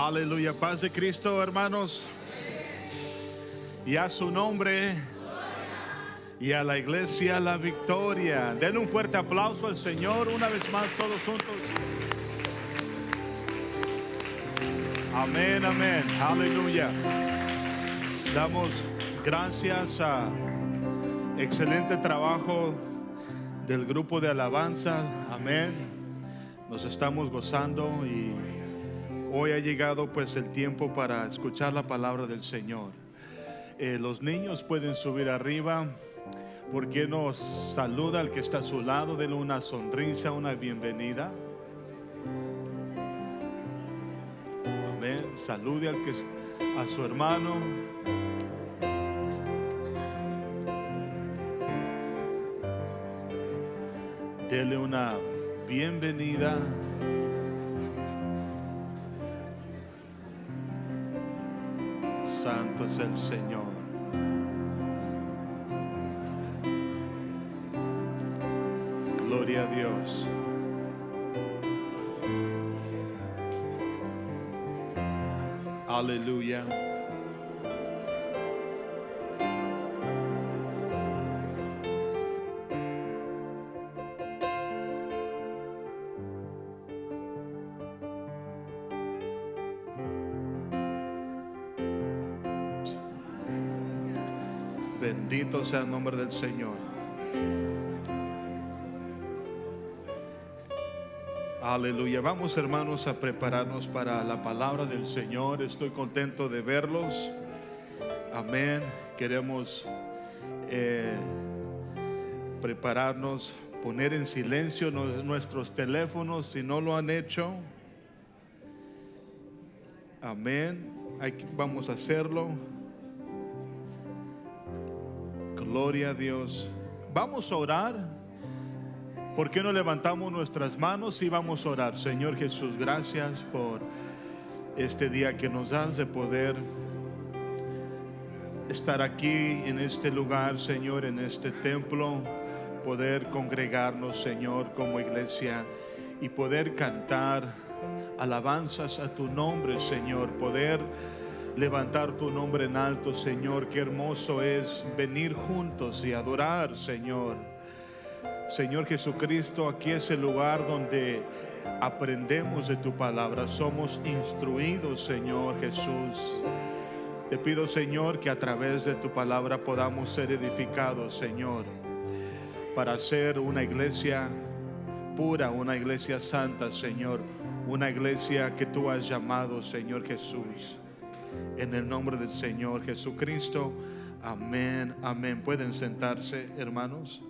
Aleluya, paz de Cristo, hermanos. Y a su nombre y a la iglesia la victoria. Den un fuerte aplauso al Señor una vez más todos juntos. Amén, amén, aleluya. Damos gracias a excelente trabajo del grupo de alabanza. Amén. Nos estamos gozando y hoy ha llegado pues el tiempo para escuchar la palabra del Señor. Los niños pueden subir arriba. ¿Por qué nos saluda al que está a su lado? Denle una sonrisa, una bienvenida. Amén. Salude al que a su hermano. Dele una bienvenida. Santo es el Señor. Gloria a Dios. Aleluya. Bendito sea el nombre del Señor. Aleluya. Vamos, hermanos, a prepararnos para la palabra del Señor. Estoy contento de verlos. Amén. Queremos prepararnos, poner en silencio nuestros teléfonos si no lo han hecho. Amén. Vamos a hacerlo. Gloria a Dios. Vamos a orar. ¿Por qué no levantamos nuestras manos y vamos a orar? Señor Jesús, gracias por este día que nos das de poder estar aquí en este lugar, Señor, en este templo, poder congregarnos, Señor, como iglesia y poder cantar alabanzas a tu nombre, Señor, poder levantar tu nombre en alto, Señor. Qué hermoso es venir juntos y adorar, Señor. Señor Jesucristo, aquí es el lugar donde aprendemos de tu palabra, somos instruidos, Señor Jesús. Te pido, Señor, que a través de tu palabra podamos ser edificados, Señor, para ser una iglesia pura, una iglesia santa, Señor, una iglesia que tú has llamado, Señor Jesús. En el nombre del Señor Jesucristo, amén, amén. Pueden sentarse, hermanos.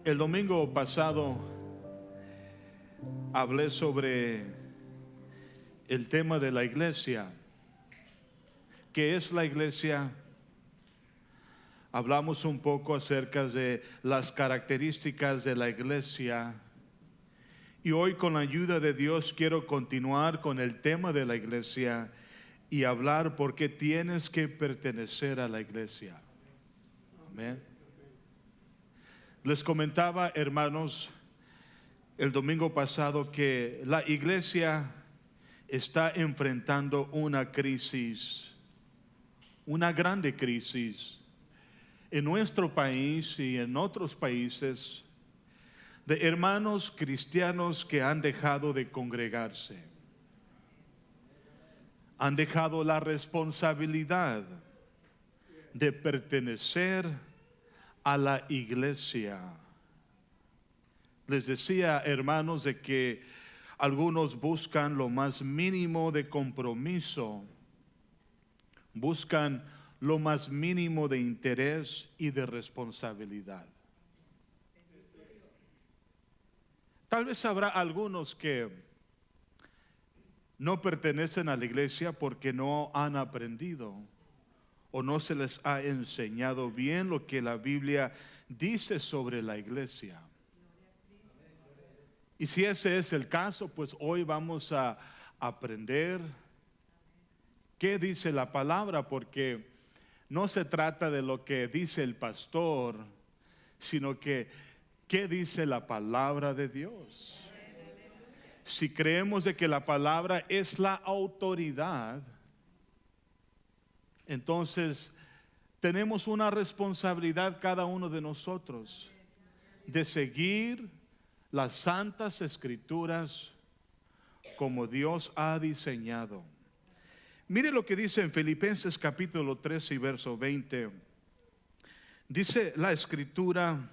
El domingo pasado hablé sobre el tema de la iglesia. ¿Qué es la iglesia? Hablamos un poco acerca de las características de la iglesia. Y hoy, con la ayuda de Dios, quiero continuar con el tema de la iglesia y hablar por qué tienes que pertenecer a la iglesia. Amén. Les comentaba, hermanos, el domingo pasado que la iglesia está enfrentando una crisis, una grande crisis en nuestro país y en otros países, de hermanos cristianos que han dejado de congregarse, han dejado la responsabilidad de pertenecer a la iglesia. Les decía, hermanos, de que algunos buscan lo más mínimo de compromiso, buscan lo más mínimo de interés y de responsabilidad. Tal vez habrá algunos que no pertenecen a la iglesia porque no han aprendido o no se les ha enseñado bien lo que la Biblia dice sobre la iglesia. Y si ese es el caso, pues hoy vamos a aprender qué dice la palabra, porque no se trata de lo que dice el pastor, sino que ¿Qué dice la palabra de Dios? Si creemos de que la palabra es la autoridad, entonces tenemos una responsabilidad cada uno de nosotros de seguir las santas escrituras como Dios ha diseñado. Mire lo que dice en Filipenses capítulo 13 y verso 20. Dice la escritura,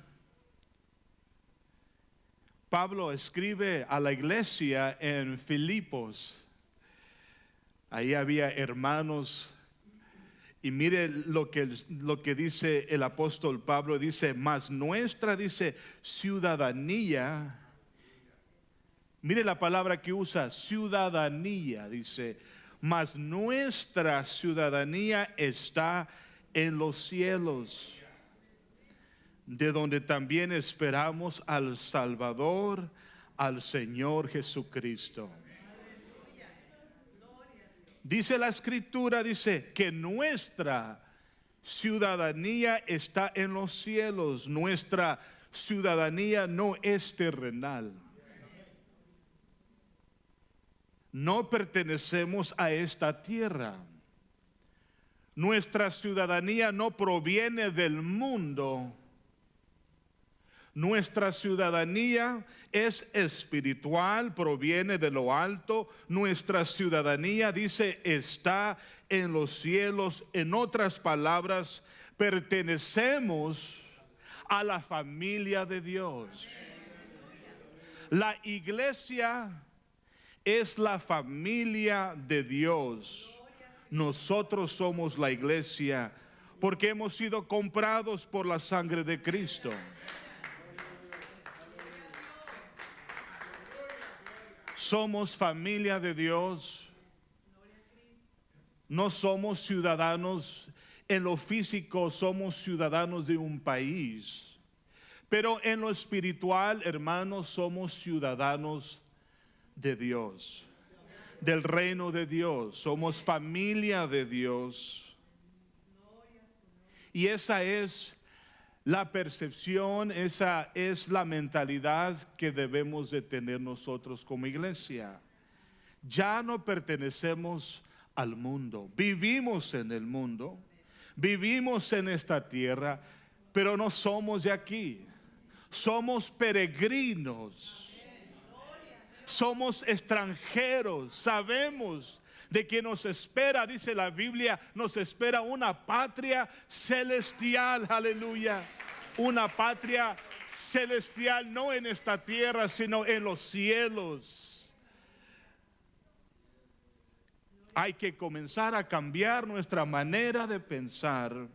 Pablo escribe a la iglesia en Filipos. Ahí había hermanos. Y mire lo que dice el apóstol Pablo. Dice, mas nuestra, dice, ciudadanía. Mire la palabra que usa, ciudadanía. Dice, mas nuestra ciudadanía está en los cielos, de donde también esperamos al Salvador, al Señor Jesucristo. Dice la escritura, dice que nuestra ciudadanía está en los cielos. Nuestra ciudadanía no es terrenal. No pertenecemos a esta tierra. Nuestra ciudadanía no proviene del mundo. Nuestra ciudadanía es espiritual, proviene de lo alto. Nuestra ciudadanía, dice, está en los cielos. En otras palabras, pertenecemos a la familia de Dios. La iglesia es la familia de Dios. Nosotros somos la iglesia porque hemos sido comprados por la sangre de Cristo. Somos familia de Dios. No somos ciudadanos en lo físico, somos ciudadanos de un país. Pero en lo espiritual, hermanos, somos ciudadanos de Dios, del reino de Dios. Somos familia de Dios. Y esa es la percepción, esa es la mentalidad que debemos de tener nosotros como iglesia. Ya no pertenecemos al mundo, vivimos en el mundo, vivimos en esta tierra, pero no somos de aquí. Somos peregrinos, somos extranjeros, sabemos de que nos espera, dice la Biblia, nos espera una patria celestial, aleluya, una patria celestial, no en esta tierra, sino en los cielos. Hay que comenzar a cambiar nuestra manera de pensar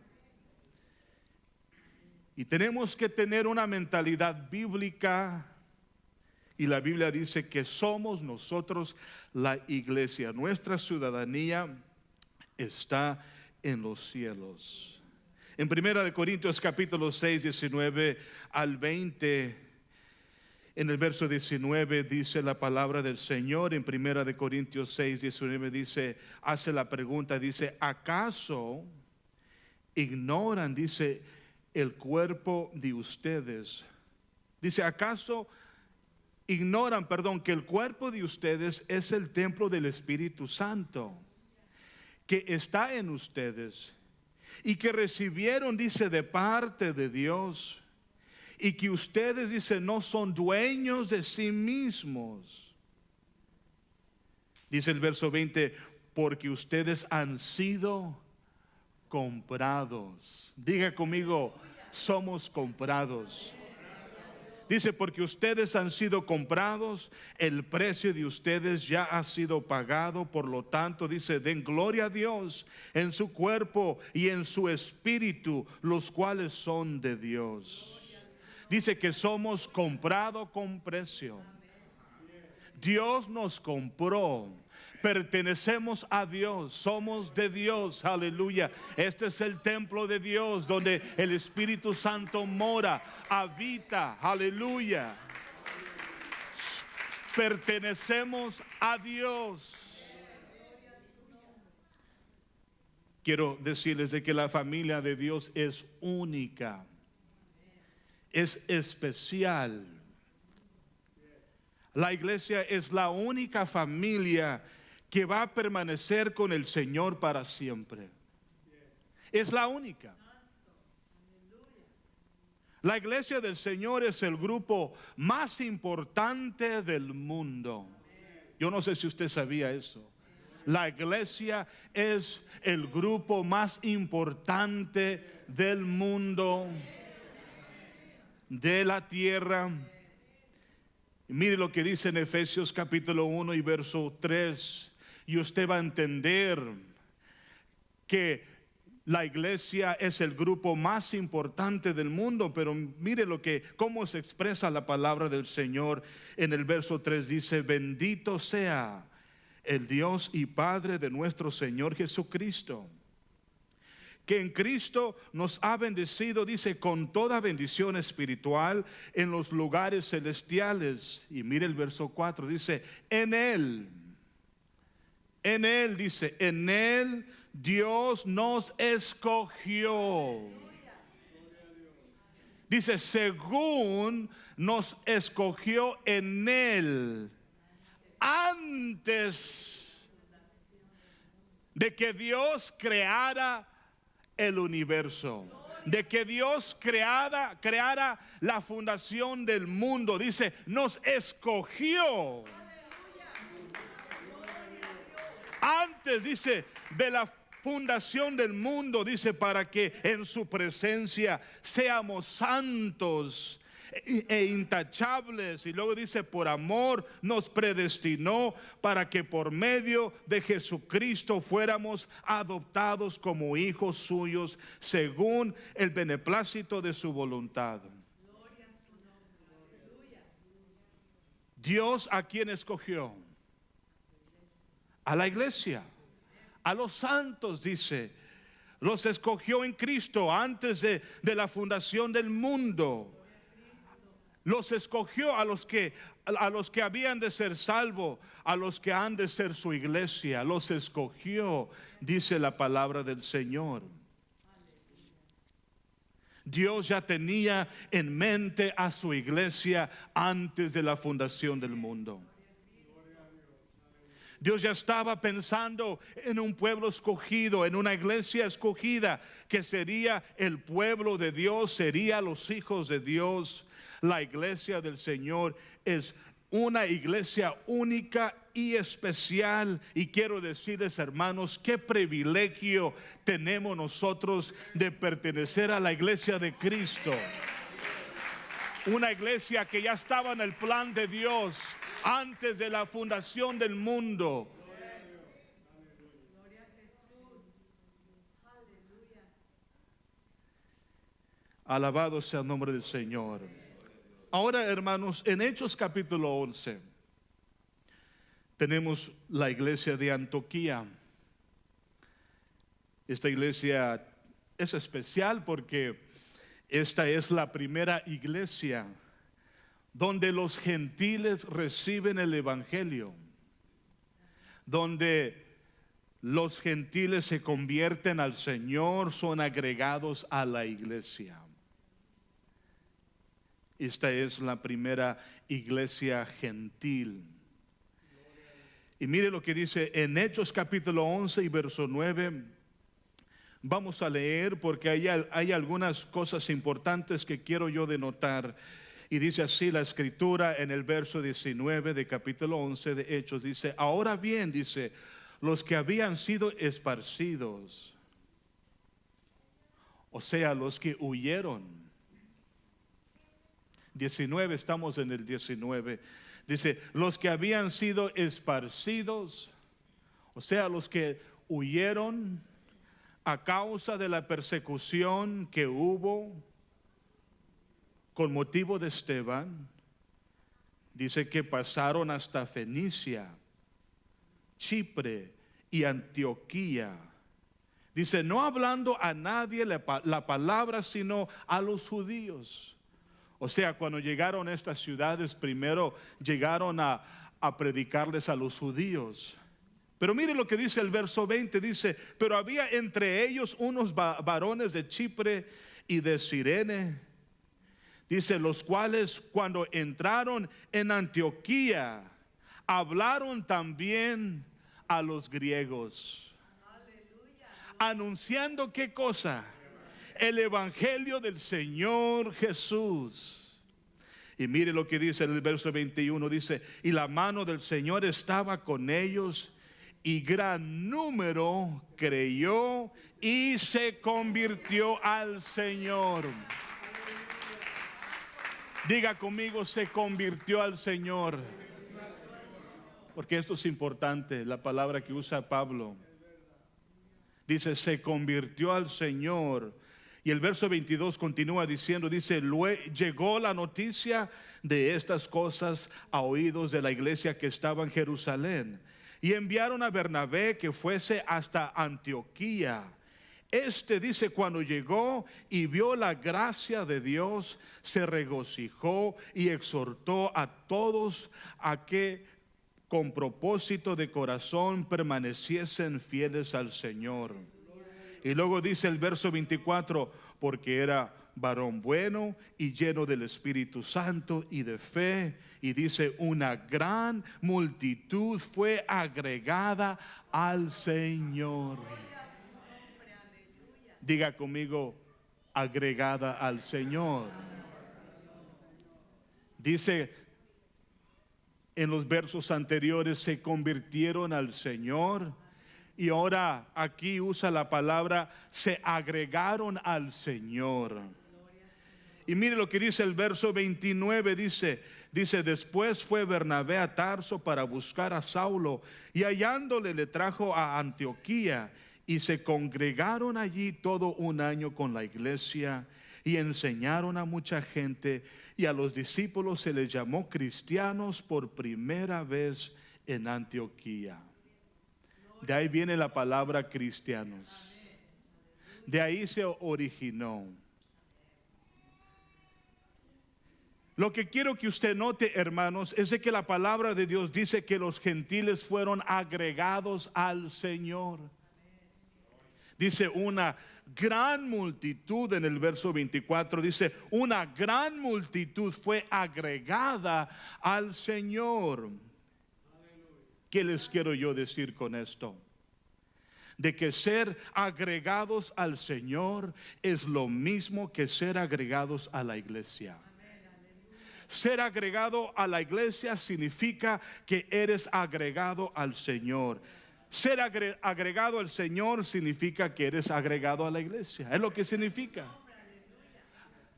y tenemos que tener una mentalidad bíblica. Y la Biblia dice que somos nosotros la iglesia. Nuestra ciudadanía está en los cielos. En 1 Corintios capítulo 6, 19 al 20, en el verso 19 dice la palabra del Señor. En 1 Corintios 6, 19 dice, hace la pregunta, dice, ¿acaso ignoran, dice, el cuerpo de ustedes? Dice, ¿acaso ignoran, que el cuerpo de ustedes es el templo del Espíritu Santo que está en ustedes y que recibieron, dice, de parte de Dios, y que ustedes, dice, no son dueños de sí mismos? Dice el verso 20, porque ustedes han sido comprados. Diga conmigo, somos comprados. Dice, porque ustedes han sido comprados, el precio de ustedes ya ha sido pagado. Por lo tanto, dice, den gloria a Dios en su cuerpo y en su espíritu, los cuales son de Dios. Dice que somos comprados con precio. Dios nos compró. Pertenecemos a Dios, somos de Dios, aleluya. Este es el templo de Dios donde el Espíritu Santo mora, habita, aleluya. Pertenecemos a Dios. Quiero decirles de que la familia de Dios es única. es especial. La iglesia es la única familia que va a permanecer con el Señor para siempre. Es la única. La iglesia del Señor es el grupo más importante del mundo. Yo no sé si usted sabía eso. La iglesia es el grupo más importante del mundo, de la tierra. Y mire lo que dice en Efesios capítulo 1 y verso 3. Y usted va a entender que la iglesia es el grupo más importante del mundo. Pero mire cómo se expresa la palabra del Señor. En el verso 3 dice: bendito sea el Dios y Padre de nuestro Señor Jesucristo, que en Cristo nos ha bendecido, dice, con toda bendición espiritual en los lugares celestiales. Y mire el verso 4, dice: en Él, dice, en Él Dios nos escogió. Dice, según nos escogió en Él, antes de que Dios creara el universo, de que Dios creara la fundación del mundo. Dice, nos escogió. Antes, dice, de la fundación del mundo, dice, para que en su presencia seamos santos e intachables. Y luego dice, por amor nos predestinó para que por medio de Jesucristo fuéramos adoptados como hijos suyos según el beneplácito de su voluntad. Dios, ¿a quién escogió? A la iglesia, a los santos, dice. Los escogió en Cristo antes de la fundación del mundo. Los escogió a los que habían de ser salvos, a los que han de ser su iglesia. Los escogió, dice la palabra del Señor. Dios ya tenía en mente a su iglesia antes de la fundación del mundo. Dios ya estaba pensando en un pueblo escogido, en una iglesia escogida, que sería el pueblo de Dios, sería los hijos de Dios. La iglesia del Señor es una iglesia única y especial. Y quiero decirles, hermanos, qué privilegio tenemos nosotros de pertenecer a la iglesia de Cristo. Una iglesia que ya estaba en el plan de Dios antes de la fundación del mundo. Alabado sea el nombre del Señor. Ahora, hermanos, en Hechos capítulo 11 tenemos la iglesia de Antioquía. Esta iglesia es especial porque esta es la primera iglesia donde los gentiles reciben el evangelio, donde los gentiles se convierten al Señor, son agregados a la iglesia. Esta es la primera iglesia gentil. Y mire lo que dice en Hechos capítulo 11 y verso 9. Vamos a leer porque hay algunas cosas importantes que quiero yo denotar. Y dice así la escritura en el verso 19 de capítulo 11 de Hechos. Dice, ahora bien, dice, los que habían sido esparcidos, o sea, los que huyeron. 19, estamos en el 19. Dice, los que habían sido esparcidos, o sea, los que huyeron a causa de la persecución que hubo con motivo de Esteban, dice que pasaron hasta Fenicia, Chipre y Antioquía. Dice, no hablando a nadie la palabra, sino a los judíos. O sea, cuando llegaron a estas ciudades, primero llegaron a predicarles a los judíos. Pero mire lo que dice el verso 20, dice, pero había entre ellos unos varones de Chipre y de Cirene. Dice, los cuales cuando entraron en Antioquía, hablaron también a los griegos. Anunciando ¿qué cosa? El evangelio del Señor Jesús. Y mire lo que dice en el verso 21, dice, y la mano del Señor estaba con ellos, y gran número creyó y se convirtió al Señor. Diga conmigo, se convirtió al Señor. Porque esto es importante, la palabra que usa Pablo. Dice, se convirtió al Señor. Y el verso 22 continúa diciendo, dice, llegó la noticia de estas cosas a oídos de la iglesia que estaba en Jerusalén. Y enviaron a Bernabé que fuese hasta Antioquía. Dice, cuando llegó y vio la gracia de Dios, se regocijó y exhortó a todos a que con propósito de corazón permaneciesen fieles al Señor. Y luego dice el verso 24, porque era varón bueno y lleno del Espíritu Santo y de fe. Y dice, una gran multitud fue agregada al Señor. Diga conmigo, agregada al Señor. Dice en los versos anteriores, se convirtieron al Señor. Y ahora aquí usa la palabra, se agregaron al Señor. Y mire lo que dice el verso 29, dice, después fue Bernabé a Tarso para buscar a Saulo, y hallándole le trajo a Antioquía. Y se congregaron allí todo un año con la iglesia y enseñaron a mucha gente, y a los discípulos se les llamó cristianos por primera vez en Antioquía. De ahí viene la palabra cristianos. De ahí se originó. Lo que quiero que usted note, hermanos, es de que la palabra de Dios dice que los gentiles fueron agregados al Señor. Dice una gran multitud en el verso 24, dice una gran multitud fue agregada al Señor. ¿Qué les quiero yo decir con esto? De que ser agregados al Señor es lo mismo que ser agregados a la iglesia. Ser agregado a la iglesia significa que eres agregado al Señor. Ser agregado al Señor significa que eres agregado a la iglesia. Es lo que significa.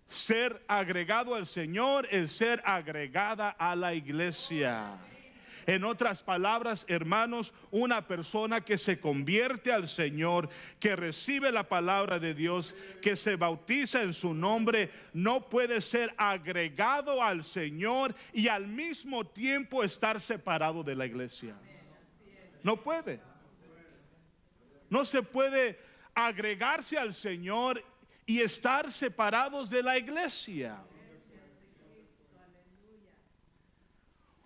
Ser agregado al Señor es ser agregada a la iglesia. En otras palabras, hermanos, una persona que se convierte al Señor, que recibe la palabra de Dios, que se bautiza en su nombre, no puede ser agregado al Señor y al mismo tiempo estar separado de la iglesia. No puede. No se puede agregarse al Señor y estar separados de la iglesia.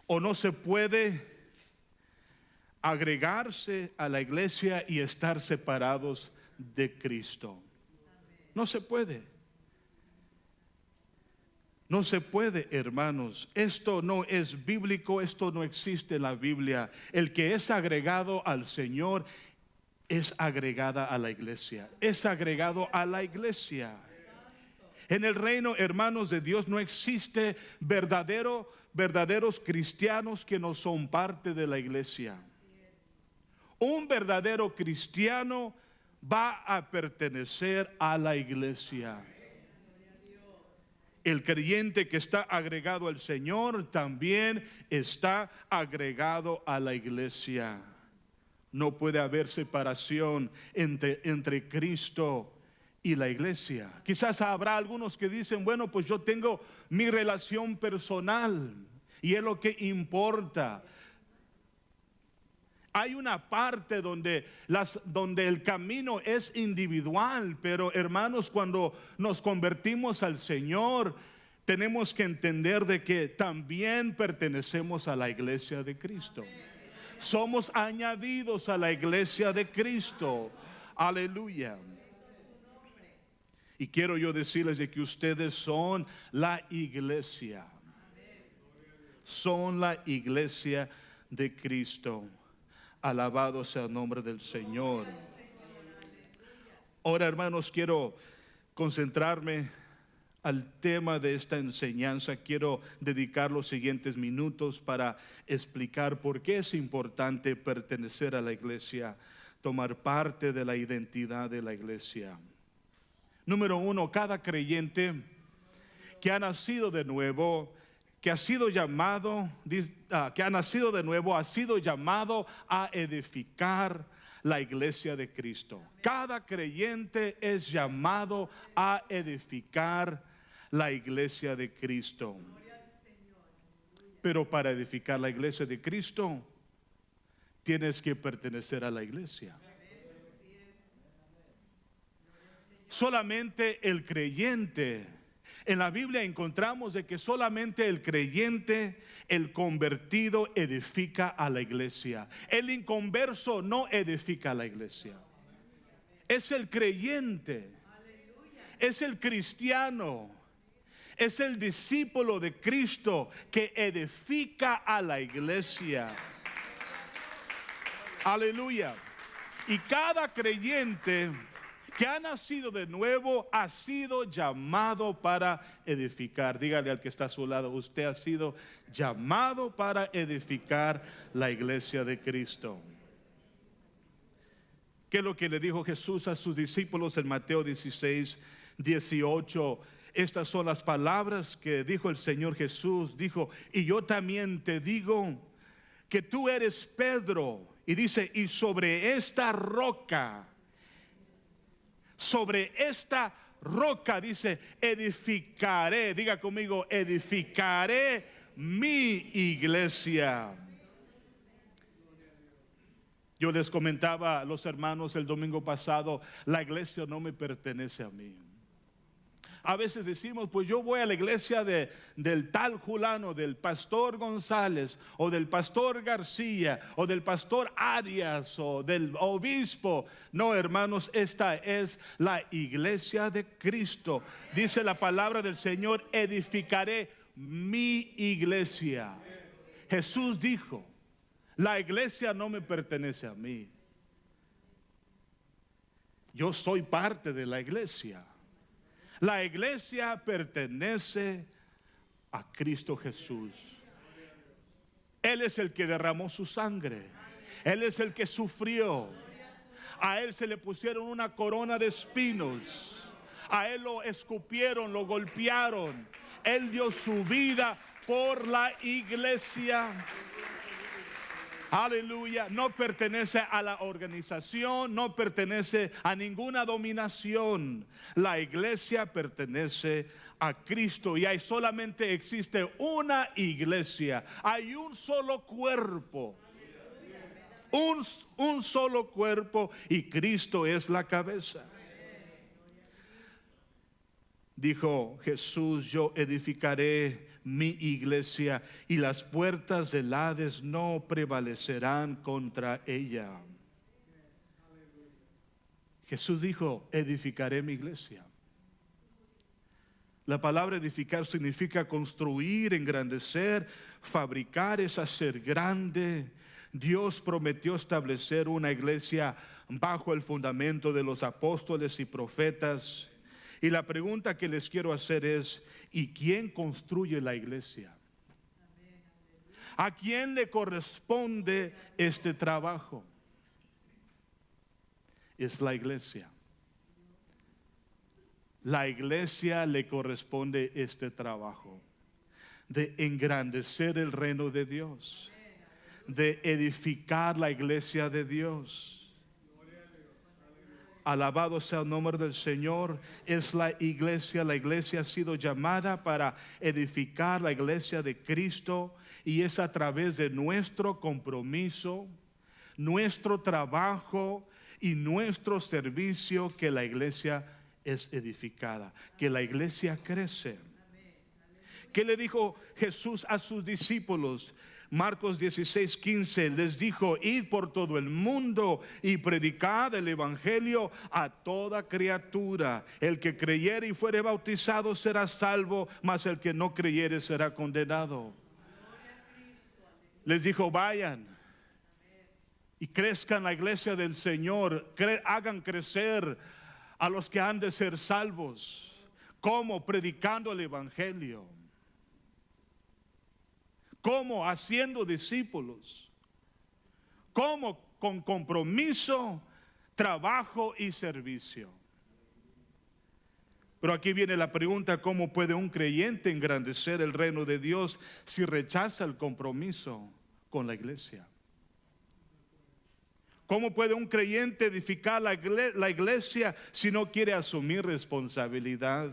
O no se puede agregarse a la iglesia y estar separados de Cristo. No se puede. No se puede, hermanos. Esto no es bíblico, esto no existe en la Biblia. El que es agregado al Señor es agregada a la iglesia. Es agregado a la iglesia. En el reino, hermanos de Dios, no existe verdaderos cristianos que no son parte de la iglesia. Un verdadero cristiano va a pertenecer a la iglesia. El creyente que está agregado al Señor también está agregado a la iglesia. No puede haber separación entre Cristo y la iglesia. Quizás habrá algunos que dicen, bueno, pues yo tengo mi relación personal y es lo que importa. Hay una parte donde el camino es individual, pero hermanos, cuando nos convertimos al Señor, tenemos que entender de que también pertenecemos a la iglesia de Cristo. Somos añadidos a la iglesia de Cristo. Aleluya. Y quiero yo decirles de que ustedes son la iglesia. Son la iglesia de Cristo. Alabado sea el nombre del Señor. Ahora, hermanos, quiero concentrarme al tema de esta enseñanza. Quiero dedicar los siguientes minutos para explicar por qué es importante pertenecer a la iglesia, tomar parte de la identidad de la iglesia. Número uno, cada creyente que ha nacido de nuevo, que ha sido llamado, que ha nacido de nuevo, ha sido llamado a edificar la iglesia de Cristo. Cada creyente es llamado a edificar la iglesia de Cristo. Pero para edificar la iglesia de Cristo, tienes que pertenecer a la iglesia. Solamente el creyente, en la Biblia encontramos de que solamente el creyente, el convertido, edifica a la iglesia. El inconverso no edifica a la iglesia. Es el creyente, es el cristiano, es el discípulo de Cristo que edifica a la iglesia. Aleluya. Y cada creyente que ha nacido de nuevo ha sido llamado para edificar. Dígale al que está a su lado, usted ha sido llamado para edificar la iglesia de Cristo. ¿Qué es lo que le dijo Jesús a sus discípulos en Mateo 16, 18? Estas son las palabras que dijo el Señor Jesús. Dijo, y yo también te digo que tú eres Pedro. Y dice, y sobre esta roca, dice, edificaré, diga conmigo, edificaré mi iglesia. Yo les comentaba a los hermanos el domingo pasado, la iglesia no me pertenece a mí. A veces decimos, pues yo voy a la iglesia del tal fulano, del pastor González, o del pastor García, o del pastor Arias, o del obispo. No, hermanos, esta es la iglesia de Cristo. Dice la palabra del Señor, edificaré mi iglesia. Jesús dijo, la iglesia no me pertenece a mí. Yo soy parte de la iglesia. La iglesia pertenece a Cristo Jesús. Él es el que derramó su sangre. Él es el que sufrió. A Él se le pusieron una corona de espinos. A Él lo escupieron, lo golpearon. Él dio su vida por la iglesia. Aleluya. No pertenece a la organización, no pertenece a ninguna dominación. La iglesia pertenece a Cristo y hay solamente existe una iglesia. Hay un solo cuerpo. Un solo cuerpo y Cristo es la cabeza. Dijo Jesús, yo edificaré mi iglesia y las puertas del Hades no prevalecerán contra ella. Jesús dijo, edificaré mi iglesia. La palabra edificar significa construir, engrandecer, fabricar, es hacer grande. Dios prometió establecer una iglesia bajo el fundamento de los apóstoles y profetas. Y la pregunta que les quiero hacer es, ¿y quién construye la iglesia? ¿A quién le corresponde este trabajo? Es la iglesia. La iglesia le corresponde este trabajo de engrandecer el reino de Dios, de edificar la iglesia de Dios. Alabado sea el nombre del Señor. Es la iglesia ha sido llamada para edificar la iglesia de Cristo y es a través de nuestro compromiso, nuestro trabajo y nuestro servicio que la iglesia es edificada, que la iglesia crece. ¿Qué le dijo Jesús a sus discípulos? Marcos 16:15 les dijo: id por todo el mundo y predicad el evangelio a toda criatura. El que creyere y fuere bautizado será salvo, mas el que no creyere será condenado. Les dijo: vayan y crezcan la iglesia del Señor, hagan crecer a los que han de ser salvos. ¿Cómo? Predicando el evangelio. ¿Cómo? Haciendo discípulos. ¿Cómo? Con compromiso, trabajo y servicio. Pero aquí viene la pregunta: ¿cómo puede un creyente engrandecer el reino de Dios si rechaza el compromiso con la iglesia? ¿Cómo puede un creyente edificar la iglesia si no quiere asumir responsabilidad?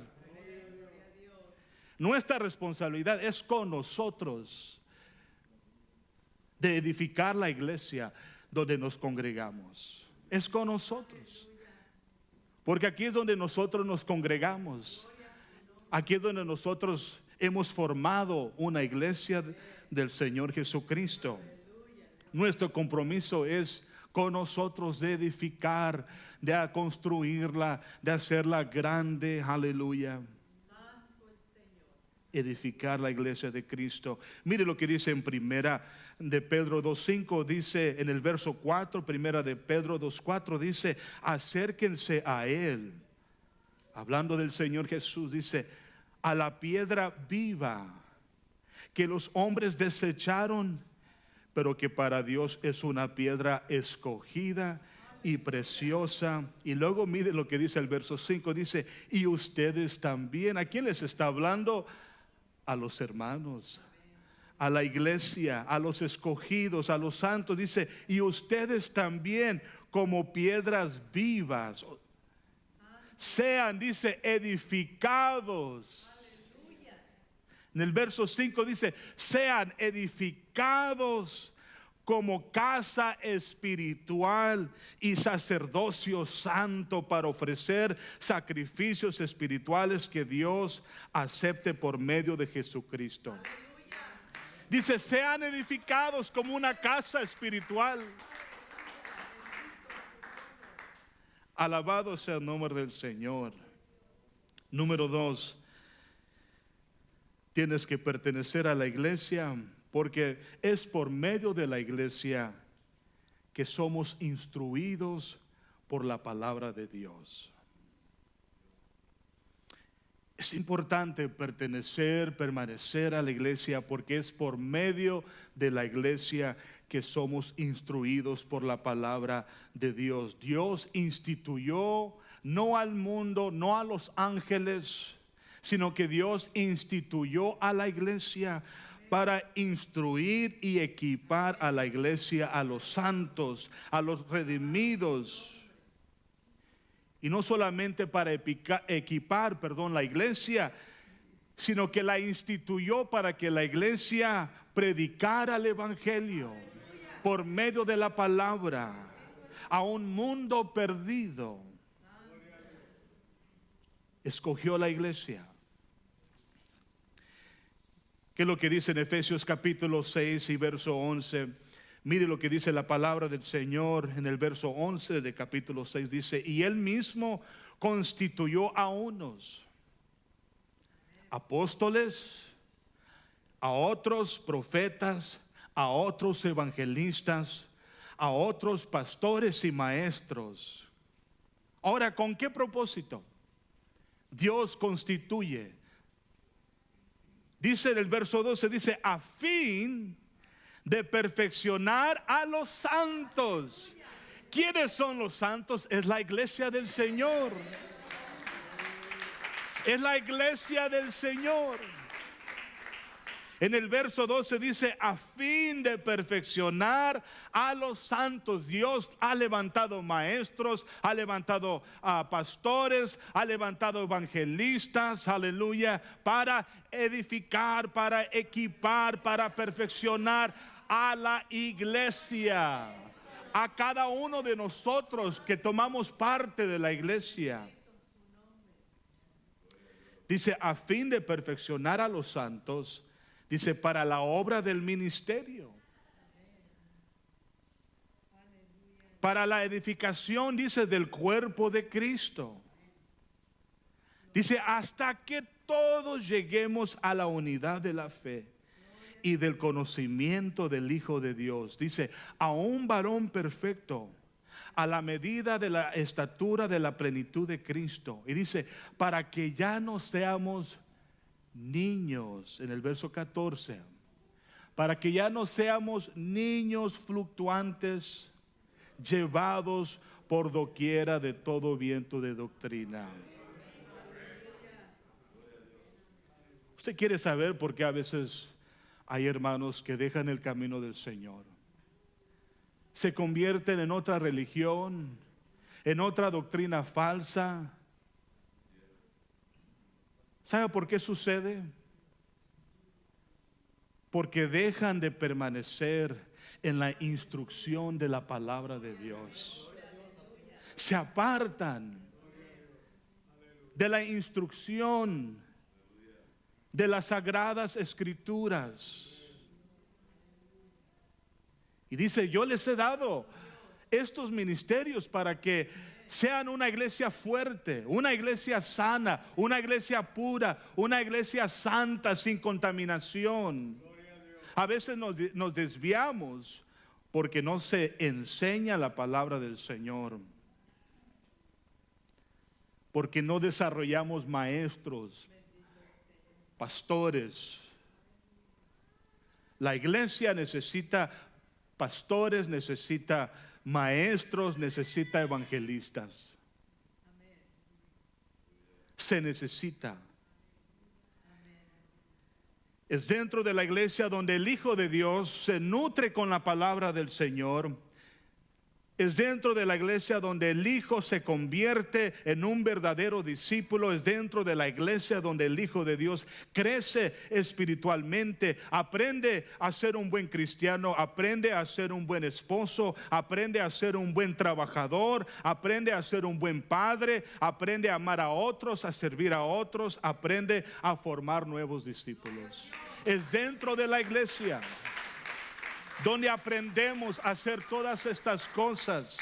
Nuestra responsabilidad es con nosotros, de edificar la iglesia donde nos congregamos. Es con nosotros. Porque aquí es donde nosotros nos congregamos. Aquí es donde nosotros hemos formado una iglesia del Señor Jesucristo. Nuestro compromiso es con nosotros, de edificar, de construirla, de hacerla grande. Aleluya. Edificar la iglesia de Cristo. Mire lo que dice en primera de Pedro 2:5, dice en el verso 4, primera de Pedro 2:4, dice: acérquense a Él, hablando del Señor Jesús, dice: a la piedra viva que los hombres desecharon, pero que para Dios es una piedra escogida y preciosa. Y luego mire lo que dice el verso 5, dice: y ustedes también. ¿A quién les está hablando? A los hermanos, a la iglesia, a los escogidos, a los santos. Dice: y ustedes también, como piedras vivas, sean, dice, edificados. En el verso 5 dice: sean edificados como casa espiritual y sacerdocio santo, para ofrecer sacrificios espirituales que Dios acepte por medio de Jesucristo. Aleluya. Dice: sean edificados como una casa espiritual. Alabado sea el nombre del Señor. Número 2, tienes que pertenecer a la iglesia, porque es por medio de la iglesia que somos instruidos por la palabra de Dios. Es importante permanecer a la iglesia, porque es por medio de la iglesia que somos instruidos por la palabra de Dios. Dios instituyó no al mundo, no a los ángeles, sino que Dios instituyó a la iglesia para instruir y equipar a la iglesia, a los santos, a los redimidos. Y no solamente para equipar la iglesia, sino que la instituyó para que la iglesia predicara el evangelio por medio de la palabra a un mundo perdido. Escogió la iglesia. ¿Qué es lo que dice en Efesios capítulo 6 y verso 11? Mire lo que dice la palabra del Señor en el verso 11 de capítulo 6. Dice: y Él mismo constituyó a unos apóstoles, a otros profetas, a otros evangelistas, a otros pastores y maestros. Ahora, ¿con qué propósito Dios constituye? Dice en el verso 12, dice: a fin de perfeccionar a los santos. ¿Quiénes son los santos? Es la iglesia del Señor. Es la iglesia del Señor. En el verso 12 dice: a fin de perfeccionar a los santos. Dios ha levantado maestros, ha levantado pastores, ha levantado evangelistas, aleluya, para edificar, para equipar, para perfeccionar a la iglesia, a cada uno de nosotros que tomamos parte de la iglesia. Dice: a fin de perfeccionar a los santos, Dice, para la obra del ministerio. Para la edificación, dice, del cuerpo de Cristo. Dice, hasta que todos lleguemos a la unidad de la fe y del conocimiento del Hijo de Dios. Dice, a un varón perfecto, a la medida de la estatura de la plenitud de Cristo. Y dice, para que ya no seamos niños, en el verso 14, para que ya no seamos niños fluctuantes, llevados por doquiera de todo viento de doctrina. Usted quiere saber por qué a veces hay hermanos que dejan el camino del Señor, se convierten en otra religión, en otra doctrina falsa. ¿Sabe por qué sucede? Porque dejan de permanecer en la instrucción de la palabra de Dios. Se apartan de la instrucción de las sagradas escrituras. Y dice, yo les he dado estos ministerios para que sean una iglesia fuerte, una iglesia sana, una iglesia pura, una iglesia santa, sin contaminación. A veces nos desviamos porque no se enseña la palabra del Señor, porque no desarrollamos maestros, pastores. La iglesia necesita pastores, necesita maestros, necesita evangelistas. Se necesita. Es dentro de la iglesia donde el Hijo de Dios se nutre con la palabra del Señor. Es dentro de la iglesia donde el Hijo se convierte en un verdadero discípulo. Es dentro de la iglesia donde el Hijo de Dios crece espiritualmente, aprende a ser un buen cristiano, aprende a ser un buen esposo, aprende a ser un buen trabajador, aprende a ser un buen padre, aprende a amar a otros, a servir a otros, aprende a formar nuevos discípulos. Es dentro de la iglesia donde aprendemos a hacer todas estas cosas.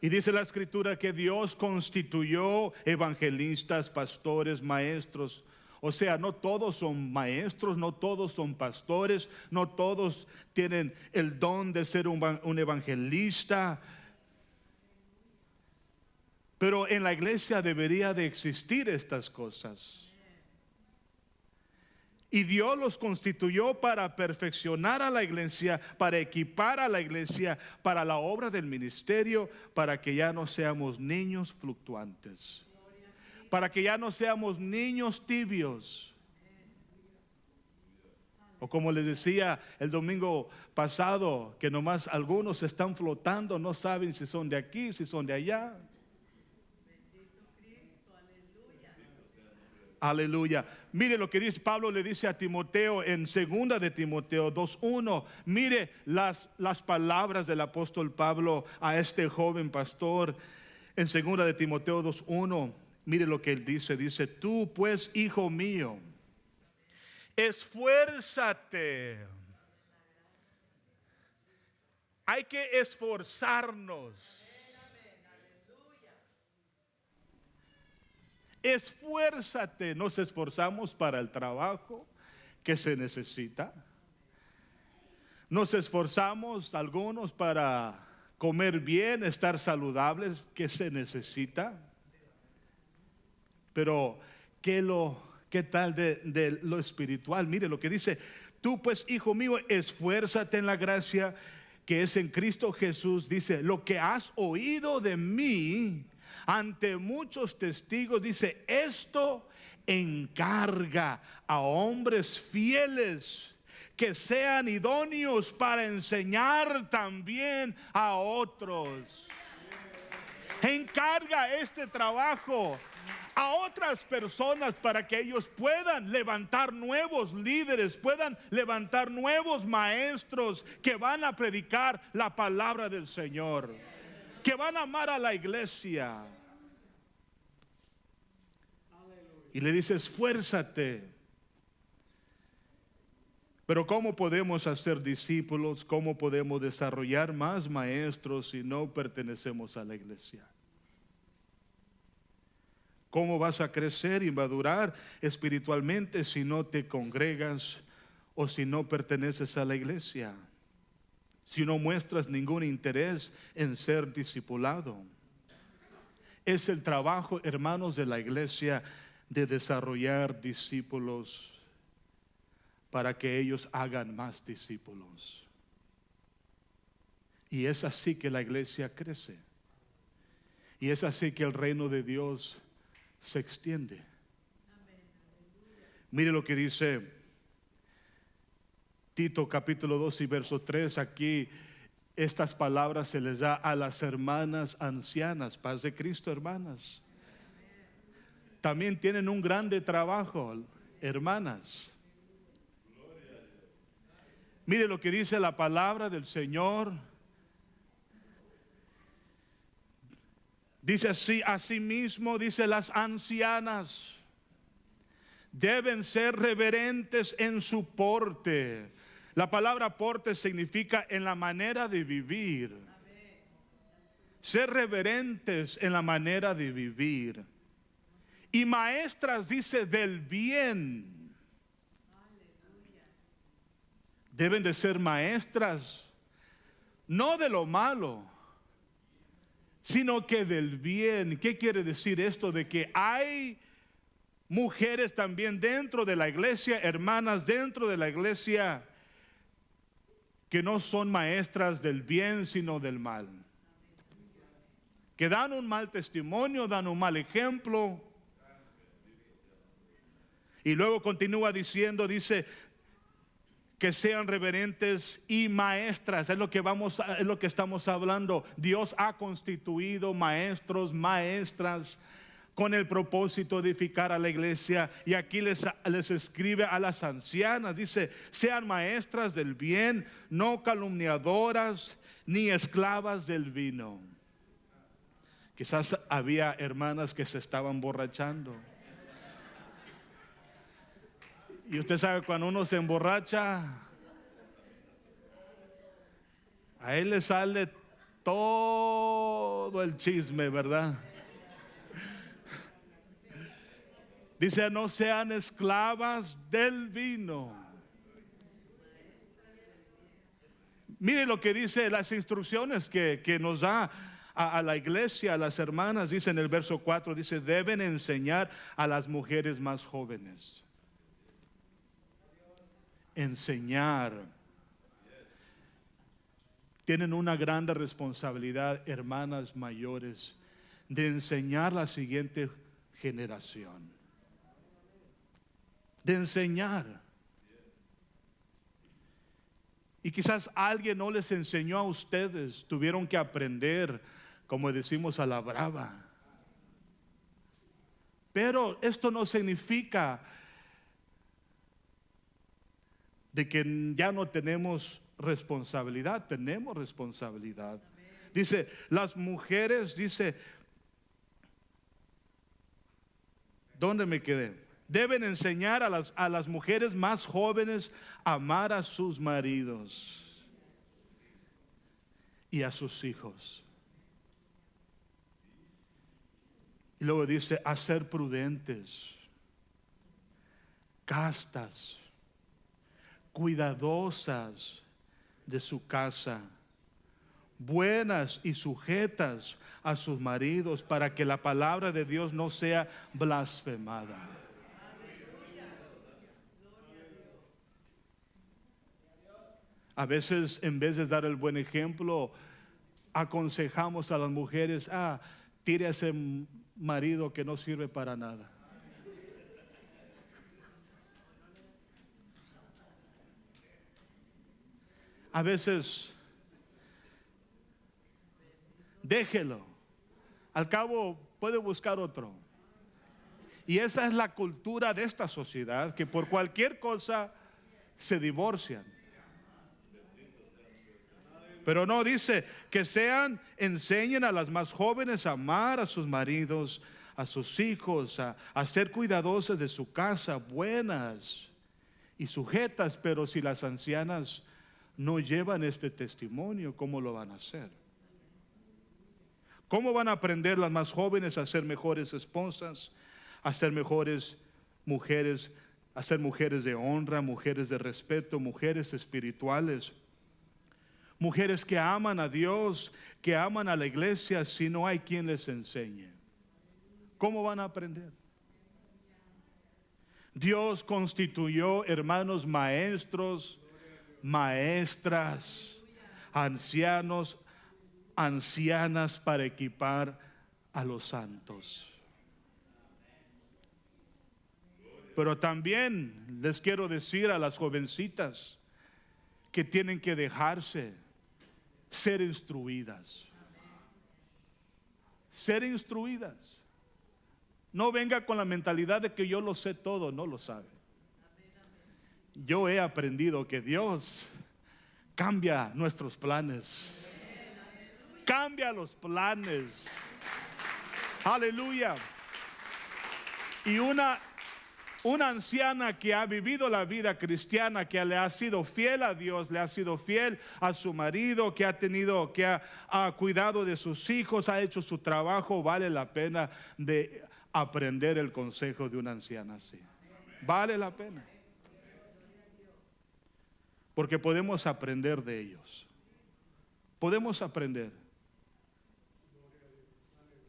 Y dice la escritura que Dios constituyó evangelistas, pastores, maestros. O sea, no todos son maestros, no todos son pastores, no todos tienen el don de ser un evangelista. Pero en la iglesia debería de existir estas cosas. Y Dios los constituyó para perfeccionar a la iglesia, para equipar a la iglesia, para la obra del ministerio, para que ya no seamos niños fluctuantes, para que ya no seamos niños tibios. O como les decía el domingo pasado, que nomás algunos están flotando, no saben si son de aquí, si son de allá. Aleluya. Mire lo que dice Pablo, le dice a Timoteo en 2 de Timoteo 2:1. Mire las palabras del apóstol Pablo a este joven pastor en 2 de Timoteo 2:1. Mire lo que él dice. Dice, tú pues, hijo mío, esfuérzate. Hay que esforzarnos. Esfuérzate. Nos esforzamos para el trabajo que se necesita. Nos esforzamos algunos para comer bien, estar saludables, que se necesita. Pero ¿qué tal de lo espiritual? Mire lo que dice. Tú pues, hijo mío, esfuérzate en la gracia que es en Cristo Jesús. Dice, lo que has oído de mí ante muchos testigos, dice, esto encarga a hombres fieles que sean idóneos para enseñar también a otros. Encarga este trabajo a otras personas para que ellos puedan levantar nuevos líderes, puedan levantar nuevos maestros que van a predicar la palabra del Señor, que van a amar a la iglesia. Y le dice, esfuérzate. Pero ¿cómo podemos hacer discípulos? ¿Cómo podemos desarrollar más maestros si no pertenecemos a la iglesia? ¿Cómo vas a crecer y madurar espiritualmente si no te congregas o si no perteneces a la iglesia? Si no muestras ningún interés en ser discipulado. Es el trabajo, hermanos, de la iglesia de desarrollar discípulos para que ellos hagan más discípulos. Y es así que la iglesia crece. Y es así que el reino de Dios se extiende. Mire lo que dice Tito capítulo 2 y verso 3. Aquí estas palabras se les da a las hermanas ancianas. Paz de Cristo, hermanas. También tienen un grande trabajo, hermanas. Mire lo que dice la palabra del Señor. Dice así, asimismo, dice, las ancianas deben ser reverentes en su porte. La palabra porte significa en la manera de vivir. Ser reverentes en la manera de vivir. Y maestras, dice, del bien. Deben de ser maestras, no de lo malo, sino que del bien. ¿Qué quiere decir esto? De que hay mujeres también dentro de la iglesia, hermanas dentro de la iglesia, que no son maestras del bien, sino del mal. Que dan un mal testimonio, dan un mal ejemplo. Y luego continúa diciendo, dice, que sean reverentes y maestras. Es lo que estamos hablando. Dios ha constituido maestros, maestras con el propósito de edificar a la iglesia. Y aquí les escribe a las ancianas. Dice, sean maestras del bien, no calumniadoras ni esclavas del vino. Quizás había hermanas que se estaban borrachando. Y usted sabe, cuando uno se emborracha, a él le sale todo el chisme, ¿verdad? Dice, no sean esclavas del vino. Mire lo que dice las instrucciones que nos da a la iglesia, a las hermanas. Dice en el verso 4, dice, deben enseñar a las mujeres más jóvenes. Enseñar. Tienen una gran responsabilidad, hermanas mayores, de enseñar a la siguiente generación. De enseñar. Y quizás alguien no les enseñó a ustedes, tuvieron que aprender, como decimos, a la brava. Pero esto no significa de que ya no tenemos responsabilidad. Tenemos responsabilidad. Dice, las mujeres, dice, ¿dónde me quedé? Deben enseñar a las mujeres más jóvenes a amar a sus maridos y a sus hijos. Y luego dice, a ser prudentes, castas, cuidadosas de su casa, buenas y sujetas a sus maridos, para que la palabra de Dios no sea blasfemada. A veces, en vez de dar el buen ejemplo, aconsejamos a las mujeres, tire a ese marido que no sirve para nada. A veces, déjelo. Al cabo, puede buscar otro. Y esa es la cultura de esta sociedad, que por cualquier cosa se divorcian. Pero no, dice que enseñen a las más jóvenes a amar a sus maridos, a sus hijos, a ser cuidadosas de su casa, buenas y sujetas, pero si las ancianas no llevan este testimonio, ¿cómo lo van a hacer? ¿Cómo van a aprender las más jóvenes a ser mejores esposas, a ser mejores mujeres, a ser mujeres de honra, mujeres de respeto, mujeres espirituales, mujeres que aman a Dios, que aman a la iglesia, si no hay quien les enseñe? ¿Cómo van a aprender? Dios constituyó, hermanos, maestros, maestras, ancianos, ancianas para equipar a los santos. Pero también les quiero decir a las jovencitas que tienen que dejarse ser instruidas. Ser instruidas. No venga con la mentalidad de que yo lo sé todo, no lo sabe. Yo he aprendido que Dios cambia nuestros planes. Cambia los planes. Aleluya. Y una anciana que ha vivido la vida cristiana, que le ha sido fiel a Dios, le ha sido fiel a su marido, que ha cuidado de sus hijos, ha hecho su trabajo, vale la pena de aprender el consejo de una anciana así. Vale la pena. Porque podemos aprender de ellos. Podemos aprender.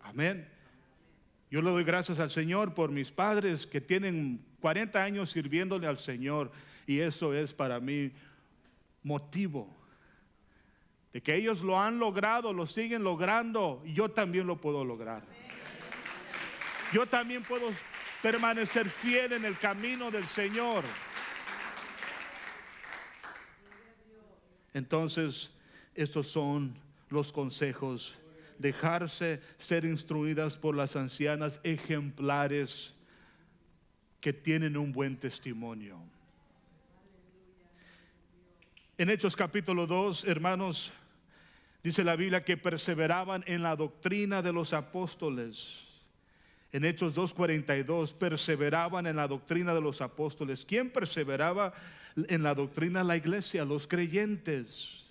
Amén. Yo le doy gracias al Señor por mis padres que tienen 40 años sirviéndole al Señor, y eso es para mí motivo de que ellos lo han logrado, lo siguen logrando, y yo también lo puedo lograr. Yo también puedo permanecer fiel en el camino del Señor. Entonces, estos son los consejos. Dejarse ser instruidas por las ancianas ejemplares que tienen un buen testimonio. En Hechos capítulo 2, hermanos, dice la Biblia que perseveraban en la doctrina de los apóstoles. En Hechos 2:42, perseveraban en la doctrina de los apóstoles. ¿Quién perseveraba en la doctrina? La iglesia, los creyentes.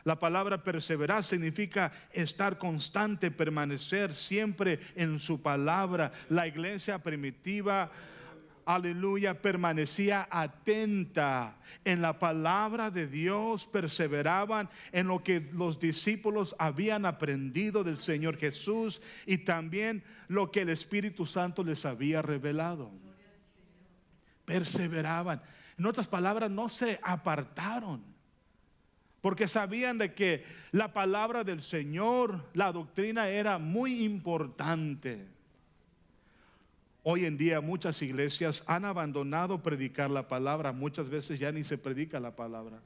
La palabra perseverar significa estar constante, permanecer siempre en su palabra. La iglesia primitiva, aleluya, permanecía atenta en la palabra de Dios, perseveraban en lo que los discípulos habían aprendido del Señor Jesús y también lo que el Espíritu Santo les había revelado. Perseveraban. En otras palabras, no se apartaron. Porque sabían de que la palabra del Señor, la doctrina era muy importante. Hoy en día muchas iglesias han abandonado predicar la palabra. Muchas veces ya ni se predica la palabra.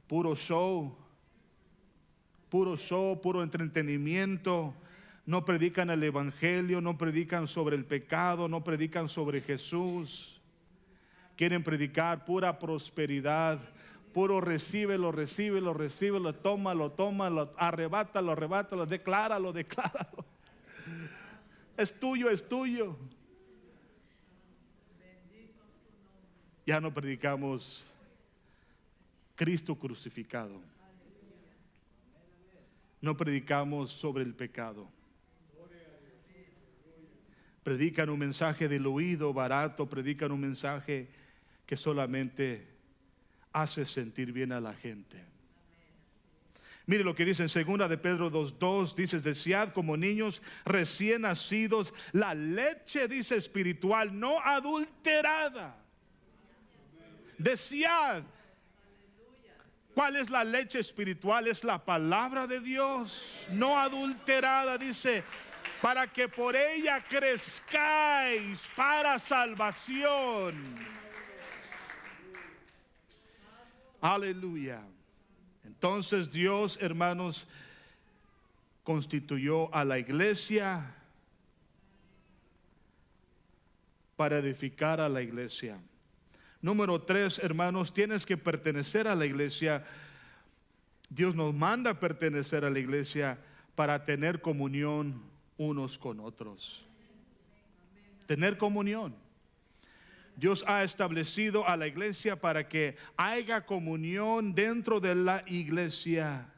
Puro show, puro entretenimiento. No predican el evangelio, no predican sobre el pecado, no predican sobre Jesús. Quieren predicar pura prosperidad. Puro recíbelo, tómalo, arrebátalo, decláralo. Es tuyo. Ya no predicamos Cristo crucificado. No predicamos sobre el pecado. Predican un mensaje diluido, barato, predican un mensaje que solamente hace sentir bien a la gente. Mire lo que dice en 2 de Pedro 2:2, dice: desead como niños recién nacidos la leche, dice, espiritual, no adulterada. Desead. ¿Cuál es la leche espiritual? Es la palabra de Dios, no adulterada, dice, para que por ella crezcáis para salvación. Aleluya. Entonces Dios, hermanos, constituyó a la iglesia para edificar a la iglesia. Número 3, hermanos, tienes que pertenecer a la iglesia. Dios nos manda a pertenecer a la iglesia para tener comunión unos con otros. Tener comunión. Dios ha establecido a la iglesia para que haya comunión dentro de la iglesia.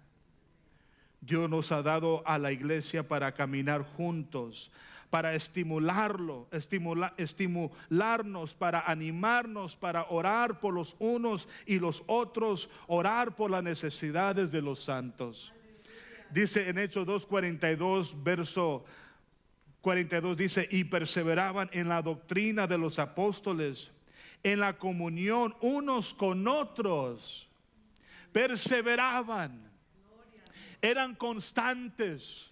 Dios nos ha dado a la iglesia para caminar juntos, para estimularnos, para animarnos, para orar por los unos y los otros, orar por las necesidades de los santos. Dice en Hechos 2:42, verso 42, dice: y perseveraban en la doctrina de los apóstoles, en la comunión unos con otros. Perseveraban, eran constantes.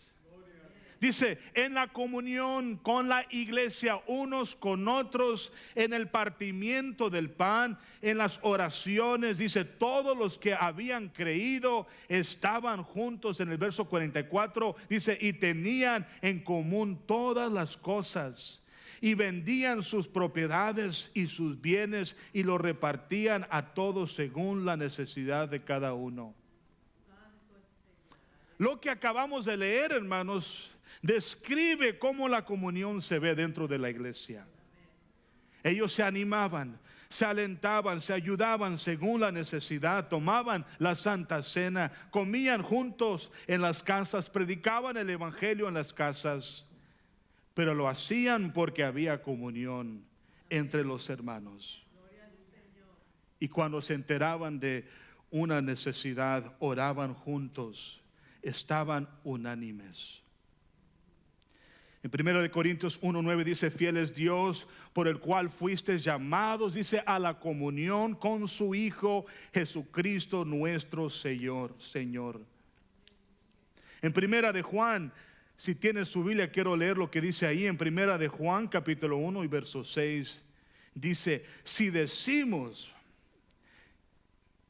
Dice, en la comunión con la iglesia, unos con otros, en el partimiento del pan, en las oraciones. Dice, todos los que habían creído estaban juntos. En el verso 44 dice, y tenían en común todas las cosas, y vendían sus propiedades y sus bienes, y lo repartían a todos según la necesidad de cada uno. Lo que acabamos de leer, hermanos, describe cómo la comunión se ve dentro de la iglesia. Ellos se animaban, se alentaban, se ayudaban según la necesidad, tomaban la Santa Cena, comían juntos en las casas, predicaban el evangelio en las casas, pero lo hacían porque había comunión entre los hermanos. Y cuando se enteraban de una necesidad, oraban juntos, estaban unánimes. En 1 Corintios 1:9 dice, fiel es Dios por el cual fuisteis llamados, dice, a la comunión con su Hijo Jesucristo nuestro Señor. En 1 de Juan, si tienes su Biblia, quiero leer lo que dice ahí en 1 de Juan capítulo 1 y verso 6. Dice, si decimos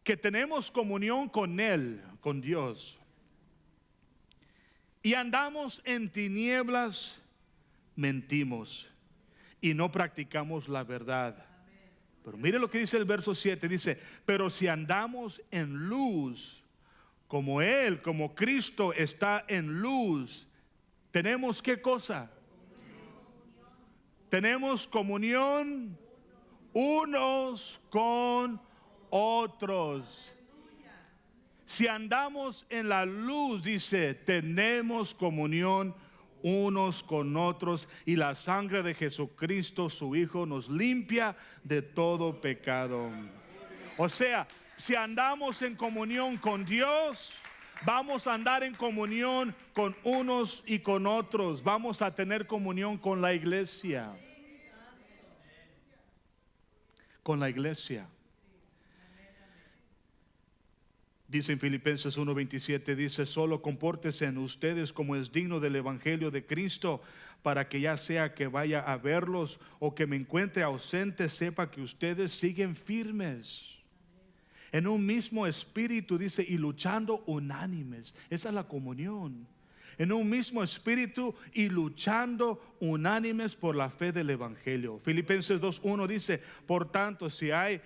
que tenemos comunión con Él, con Dios, y andamos en tinieblas, mentimos y no practicamos la verdad. Pero mire lo que dice el verso 7, dice, pero si andamos en luz, como Él, como Cristo está en luz, ¿tenemos qué cosa? Tenemos comunión unos con otros. Si andamos en la luz, dice, tenemos comunión unos con otros, y la sangre de Jesucristo, su Hijo, nos limpia de todo pecado. O sea, si andamos en comunión con Dios, vamos a andar en comunión con unos y con otros. Vamos a tener comunión con la iglesia. Con la iglesia. Dice en Filipenses 1:27, dice, solo compórtense en ustedes como es digno del evangelio de Cristo, para que ya sea que vaya a verlos o que me encuentre ausente, sepa que ustedes siguen firmes en un mismo espíritu, dice, y luchando unánimes. Esa es la comunión. En un mismo espíritu y luchando unánimes por la fe del evangelio. Filipenses 2:1 dice, por tanto, si hay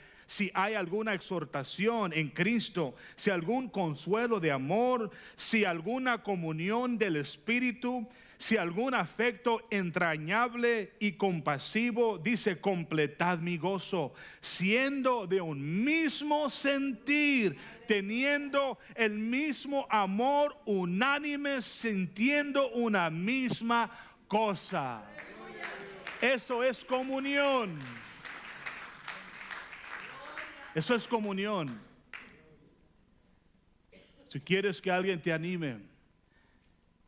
alguna exhortación en Cristo, si algún consuelo de amor, si alguna comunión del Espíritu, si algún afecto entrañable y compasivo, dice, completad mi gozo, siendo de un mismo sentir, teniendo el mismo amor, unánimes, sintiendo una misma cosa. Eso es comunión. Eso es comunión. Si quieres que alguien te anime,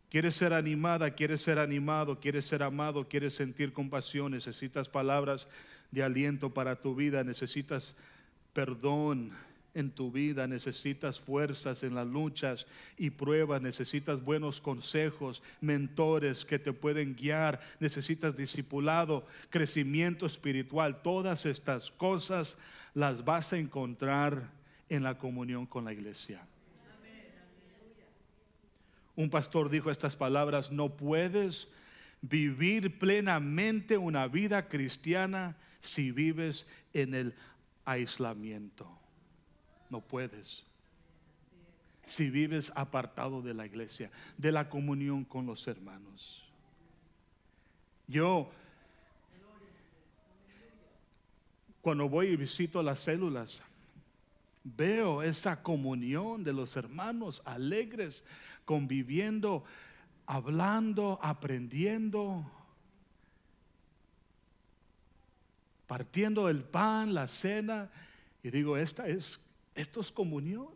quieres ser animada, quieres ser animado, quieres ser amado, quieres sentir compasión, necesitas palabras de aliento para tu vida, necesitas perdón en tu vida, necesitas fuerzas en las luchas y pruebas, necesitas buenos consejos, mentores que te pueden guiar, necesitas discipulado, crecimiento espiritual. Todas estas cosas las vas a encontrar en la comunión con la iglesia. Un pastor dijo estas palabras: no puedes vivir plenamente una vida cristiana si vives en el aislamiento. No puedes. Si vives apartado de la iglesia, de la comunión con los hermanos. Yo Cuando voy y visito las células, veo esa comunión de los hermanos alegres, conviviendo, hablando, aprendiendo, partiendo el pan, la cena. Y digo, esto es comunión.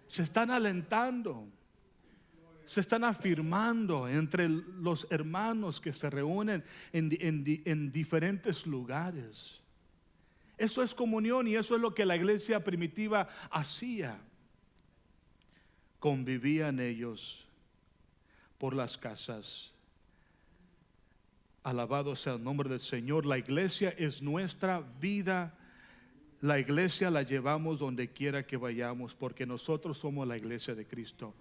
Se están alentando, se están afirmando entre los hermanos que se reúnen en diferentes lugares. Eso es comunión, y eso es lo que la iglesia primitiva hacía. Convivían ellos por las casas. Alabado sea el nombre del Señor. La iglesia es nuestra vida. La iglesia la llevamos donde quiera que vayamos, porque nosotros somos la iglesia de Cristo.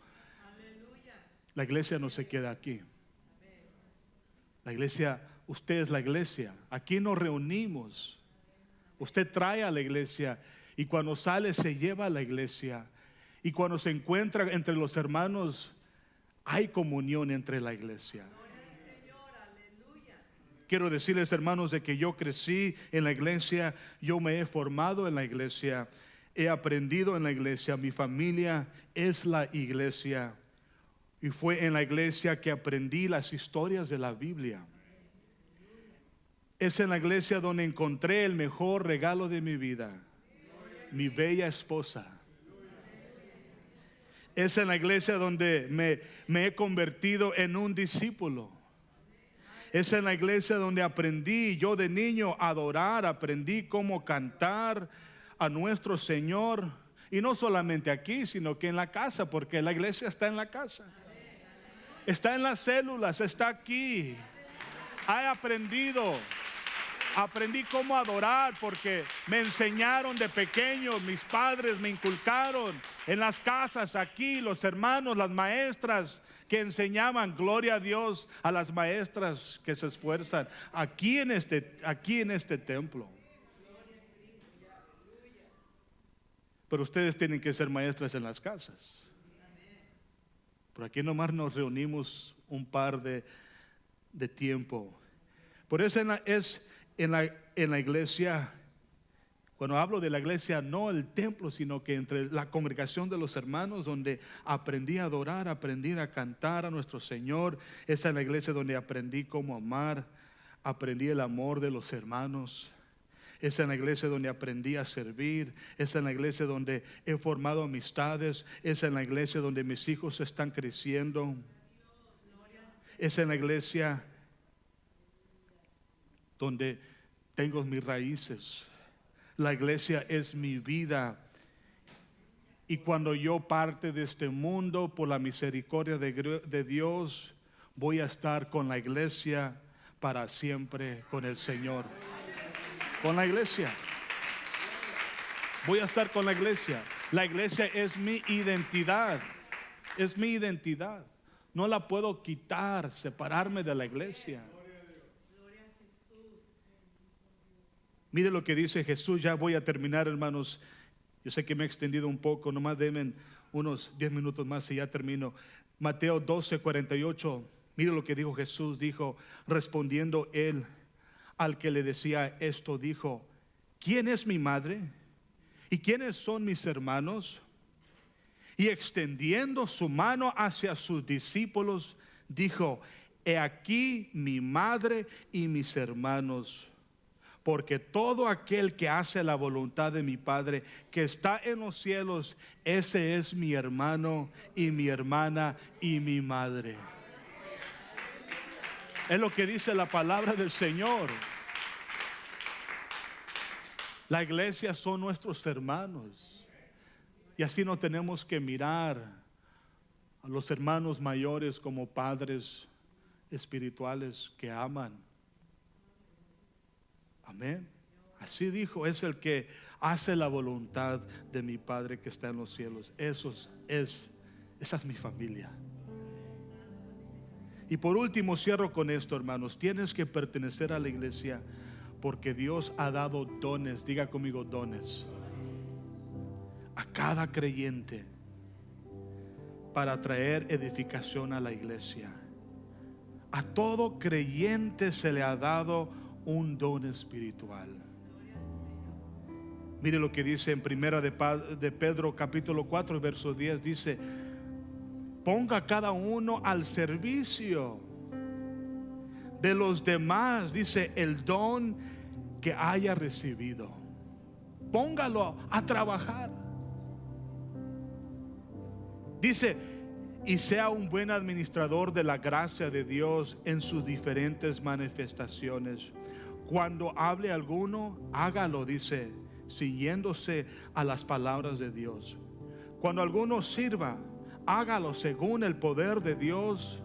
La iglesia no se queda aquí. La iglesia, usted es la iglesia. Aquí nos reunimos. Usted trae a la iglesia, y cuando sale se lleva a la iglesia. Y cuando se encuentra entre los hermanos, hay comunión entre la iglesia. Quiero decirles, hermanos, de que yo crecí en la iglesia, yo me he formado en la iglesia, he aprendido en la iglesia, mi familia es la iglesia, y fue en la iglesia que aprendí las historias de la Biblia. Es en la iglesia donde encontré el mejor regalo de mi vida, mi bella esposa. Es en la iglesia donde me he convertido en un discípulo. Es en la iglesia donde aprendí yo de niño a adorar, aprendí cómo cantar a nuestro Señor. Y no solamente aquí, sino que en la casa, porque la iglesia está en la casa. Está en las células, está aquí. Aprendí cómo adorar, porque me enseñaron de pequeño, mis padres me inculcaron en las casas, aquí los hermanos, las maestras que enseñaban. Gloria a Dios a las maestras que se esfuerzan aquí en este templo. Pero ustedes tienen que ser maestras en las casas. Por aquí nomás nos reunimos un par de tiempo. Por eso en la iglesia, cuando hablo de la iglesia, no el templo, sino que entre la congregación de los hermanos, donde aprendí a adorar, aprendí a cantar a nuestro Señor. Esa es la iglesia donde aprendí cómo amar, aprendí el amor de los hermanos. Esa es la iglesia donde aprendí a servir. Esa es la iglesia donde he formado amistades. Esa es la iglesia donde mis hijos están creciendo. Esa es la iglesia donde tengo mis raíces. La iglesia es mi vida. Y cuando yo parte de este mundo, por la misericordia de Dios, voy a estar con la iglesia para siempre, con el Señor. Con la iglesia. Voy a estar con la iglesia. La iglesia es mi identidad. Es mi identidad. No la puedo quitar, separarme de la iglesia. Mire lo que dice Jesús. Ya voy a terminar, hermanos. Yo sé que me he extendido un poco. Nomás denme unos 10 minutos más y ya termino. Mateo 12:48. Mire lo que dijo Jesús. Dijo, respondiendo él al que le decía esto, dijo, ¿quién es mi madre? ¿Y quiénes son mis hermanos? Y extendiendo su mano hacia sus discípulos, dijo, he aquí mi madre y mis hermanos. Porque todo aquel que hace la voluntad de mi Padre que está en los cielos, ese es mi hermano y mi hermana y mi madre. Es lo que dice la palabra del Señor. La iglesia son nuestros hermanos. Y así no tenemos que mirar a los hermanos mayores como padres espirituales que aman. Amén. Así dijo, es el que hace la voluntad de mi Padre que está en los cielos. Esa es mi familia. Y por último cierro con esto, hermanos. Tienes que pertenecer a la iglesia porque Dios ha dado dones. Diga conmigo, dones a cada creyente para traer edificación a la iglesia. A todo creyente se le ha dado un don espiritual. Mire lo que dice en primera de Pedro capítulo 4 verso 10, dice: ponga cada uno al servicio de los demás, dice, el don que haya recibido. Póngalo a trabajar. Dice: y sea un buen administrador de la gracia de Dios en sus diferentes manifestaciones. Cuando hable alguno, hágalo, dice, ciñéndose a las palabras de Dios. Cuando alguno sirva, hágalo según el poder de Dios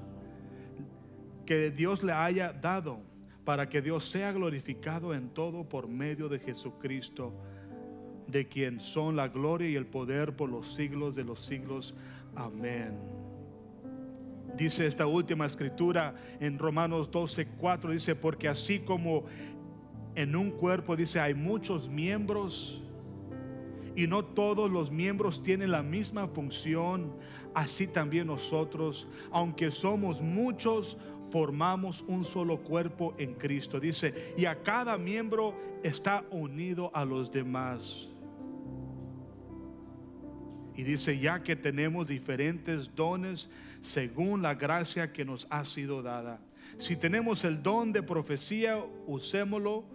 que Dios le haya dado, para que Dios sea glorificado en todo por medio de Jesucristo, de quien son la gloria y el poder por los siglos de los siglos. Amén. Dice esta última escritura en Romanos 12:4, dice: porque así como en un cuerpo, dice, hay muchos miembros y no todos los miembros tienen la misma función, así también nosotros, aunque somos muchos, formamos un solo cuerpo en Cristo. Dice: y a cada miembro está unido a los demás. Y dice: ya que tenemos diferentes dones según la gracia que nos ha sido dada. Si tenemos el don de profecía, usémoslo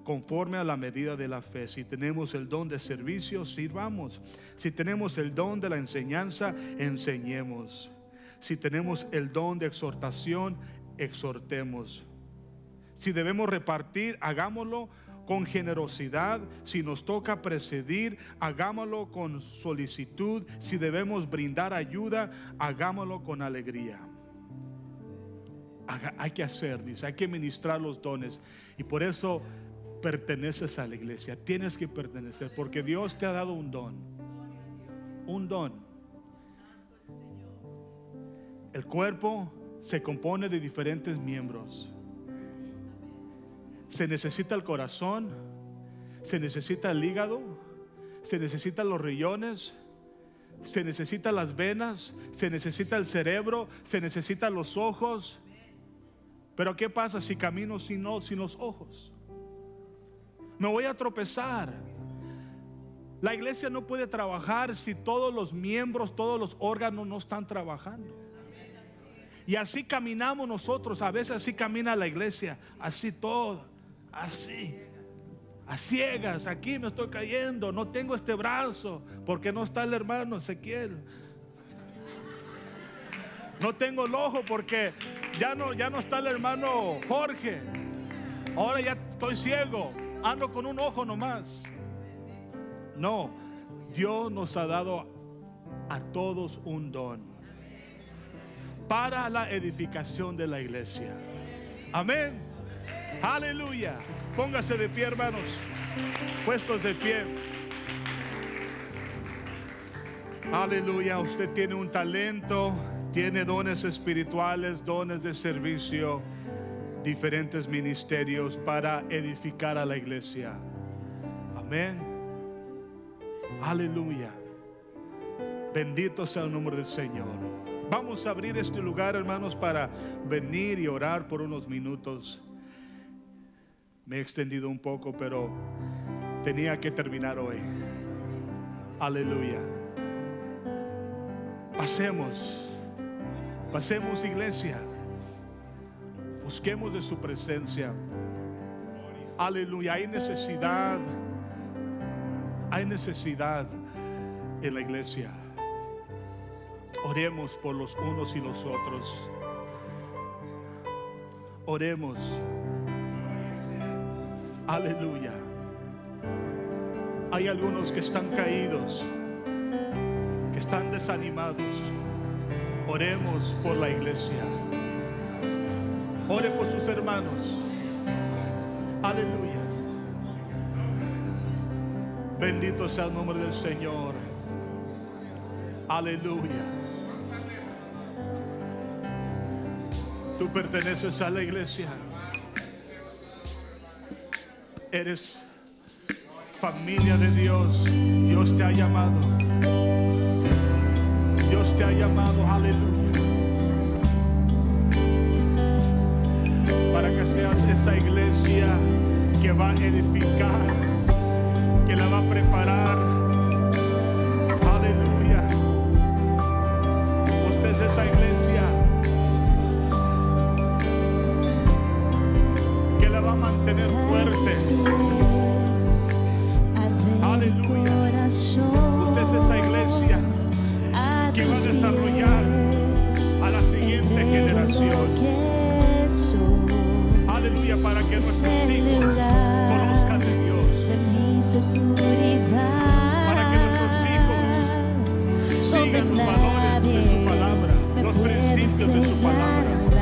conforme a la medida de la fe. Si tenemos el don de servicio, sirvamos. Si tenemos el don de la enseñanza, enseñemos. Si tenemos el don de exhortación, exhortemos. Si debemos repartir, hagámoslo con generosidad. Si nos toca presidir, hagámoslo con solicitud. Si debemos brindar ayuda, hagámoslo con alegría. Hay que hacer, dice, hay que ministrar los dones. Y por eso perteneces a la iglesia. Tienes que pertenecer, porque Dios te ha dado un don. Un don. El cuerpo se compone de diferentes miembros. Se necesita el corazón, se necesita el hígado, se necesitan los riñones, se necesitan las venas, se necesita el cerebro, se necesitan los ojos. Pero ¿qué pasa si camino sin los ojos? Me voy a tropezar. La iglesia no puede trabajar si todos los miembros, todos los órganos no están trabajando. Y así caminamos nosotros. A veces así camina la iglesia, así todo, así, a ciegas. Aquí me estoy cayendo, no tengo este brazo porque no está el hermano Ezequiel. No tengo el ojo porque ya no está el hermano Jorge. Ahora ya estoy ciego, ando con un ojo nomás. No, Dios nos ha dado a todos un don para la edificación de la iglesia. Amén. Aleluya. Póngase de pie, hermanos, puestos de pie. Aleluya. Usted tiene un talento, tiene dones espirituales, dones de servicio, diferentes ministerios para edificar a la iglesia. Amén. Aleluya. Bendito sea el nombre del Señor. Vamos a abrir este lugar, hermanos, para venir y orar por unos minutos. Me he extendido un poco, pero tenía que terminar hoy. Aleluya. Pasemos, iglesia. Busquemos de su presencia. Aleluya. Hay necesidad en la iglesia. Oremos por los unos y los otros. Oremos. Aleluya. Hay algunos que están caídos, que están desanimados. Oremos por la iglesia. Ore por sus hermanos. Aleluya. Bendito sea el nombre del Señor. Aleluya. Tú perteneces a la iglesia. Eres familia de Dios. Dios te ha llamado. Dios te ha llamado. Aleluya. Para que seas esa iglesia que va a edificar, que la va a preparar limpios de tu palabra.